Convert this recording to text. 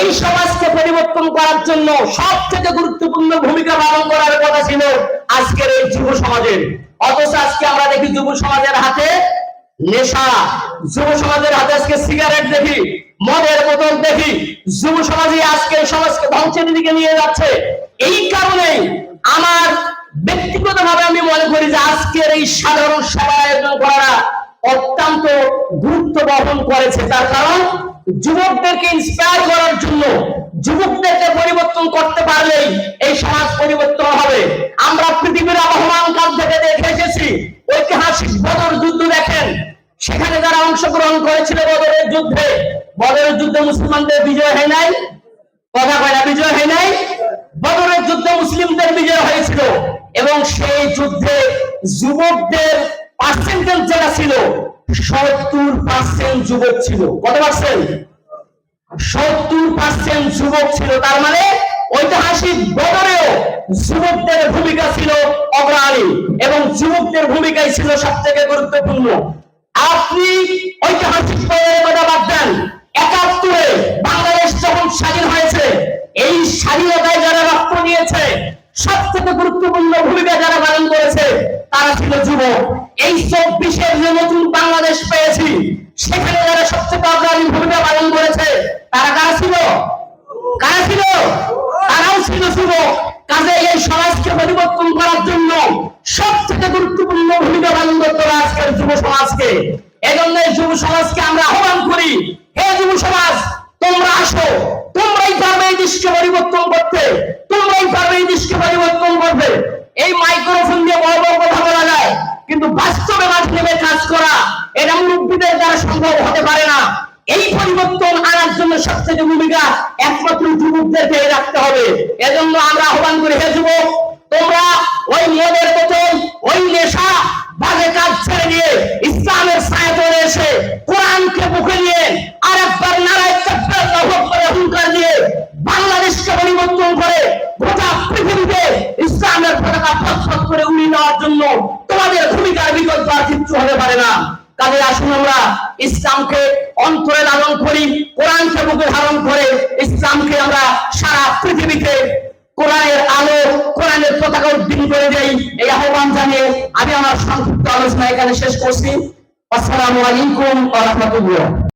এই সমাজকে পরিবর্তন করার জন্য সবথেকে গুরুত্বপূর্ণ ভূমিকা পালন করার কথা ছিল আজকের এই যুব সমাজের। অথচ আজকে আমরা দেখি যুব সমাজের হাতে নেশা, যুব সমাজের হাতে আজকে সিগারেট দেখি, মদের বোতল দেখি। যুব সমাজই আজকে সমাজকে ধ্বংসের দিকে নিয়ে যাচ্ছে। এই কারণে আমার ব্যক্তিগতভাবে আমি মনে করি যে আজকের এই সাধারণ সভা আয়োজন করা অত্যন্ত গুরুত্ব বহন করেছে। তার কারণ যুবকদেরকে ইন্সপায়ার করার জন্য, যুবকদেরকে পরিবর্তন করতে পারলেই এই সমাজ পরিবর্তন হবে। আমরা পৃথিবীর আবহমান কাল থেকে দেখে এসেছি ঐতিহাসিক বদর যুদ্ধ দেখেন, সেখানে যারা অংশগ্রহণ করেছিল বদরের যুদ্ধে, বদরের যুদ্ধে মুসলমানদের বিজয় হয় নাই, কথা কয় না, বিজয় হয় নাই। বদরের যুদ্ধে মুসলিমদের বিজয় হয়েছিল এবং সেই যুদ্ধে যুবকদের পার্সেন্টেজ যেটা ছিল 70% যুবক ছিল। কত পার্সেন্ট? 70% যুবক ছিল। তার মানে ঐতিহাসিক বদরেও যুবকদের ভূমিকা ছিল অগ্রণী এবং যুবকদের ভূমিকাই ছিল সবথেকে গুরুত্বপূর্ণ। আপনি ঐতিহাসিক বদরের কথা বাদ দেন, 71-এ বাংলাদেশ যখন স্বাধীন হয়েছে, এই স্বাধীনতায় যারা রক্ত নিয়েছে সবথেকে গুরুত্বপূর্ণ ভূমিকা যারা পালন করেছে তারা ছিল যুবক। এই 24-এর যে নতুন বাংলাদেশ পেয়েছি সেখানে যারা সবচেয়ে অগ্রণী ভূমিকা পালন করেছে তারা কারা ছিল? কারা ছিল? তারাও ছিল যুবক। কাজে এই সমাজকে পরিবর্তন করার জন্য সবথেকে গুরুত্বপূর্ণ ভূমিকা পালন করতে হবে আজকের যুব সমাজকে। এজন্য যুব সমাজকে আমরা আহ্বান করি, হে যুব সমাজ, তোমরা আসো, তোমরাই পারবে এই দেশকে পরিবর্তন করতে, তোমরাই পারবে এই দেশকে পরিবর্তন করবে। এই মাইক্রোফোন দিয়ে বড় বড় কথা বলা যায়, কিন্তু বাস্তবে মাঠে নেমে কাজ করা এটা মুরব্বীদের দ্বারা সম্ভব হতে পারে না। এই পরিবর্তন আনার জন্য সবচেয়ে ভূমিকা একমাত্র যুবকদেরকে রাখতে হবে। এজন্য আমরা আহ্বান করি, হে যুবক, তোমরা ওই মদের বোতল, ওই নেশা বাজে কাজ ছেড়ে দিয়ে ইসলামের ছায়াতলে এসে কোরআনকে বুকে নিয়ে আর একবার নারায়ে তাকবীর আল্লাহু আকবার হুঙ্কার দিয়ে বাংলাদেশকে পরিবর্তন করে গোটা পৃথিবীতে ইসলামের পতাকা ফসফস করে উড়িয়ে নেওয়ার জন্য তোমাদের ভূমিকার বিকল্প আর কিছু হতে পারে না। কাজে আসুন আমরা ইসলামকে অন্তরে লালন করি, কোরআনকে বুকে ধারণ করে ইসলামকে আমরা সারা পৃথিবীতে কোরআনের আলো, কোরআনের পতাকা উড্ডীন করে দেই। এই আহ্বান জানিয়ে আমি আমার সংক্ষিপ্ত আলোচনা এখানে শেষ করছি। আসসালামু আলাইকুম ওয়া রাহমাতুল্লাহ।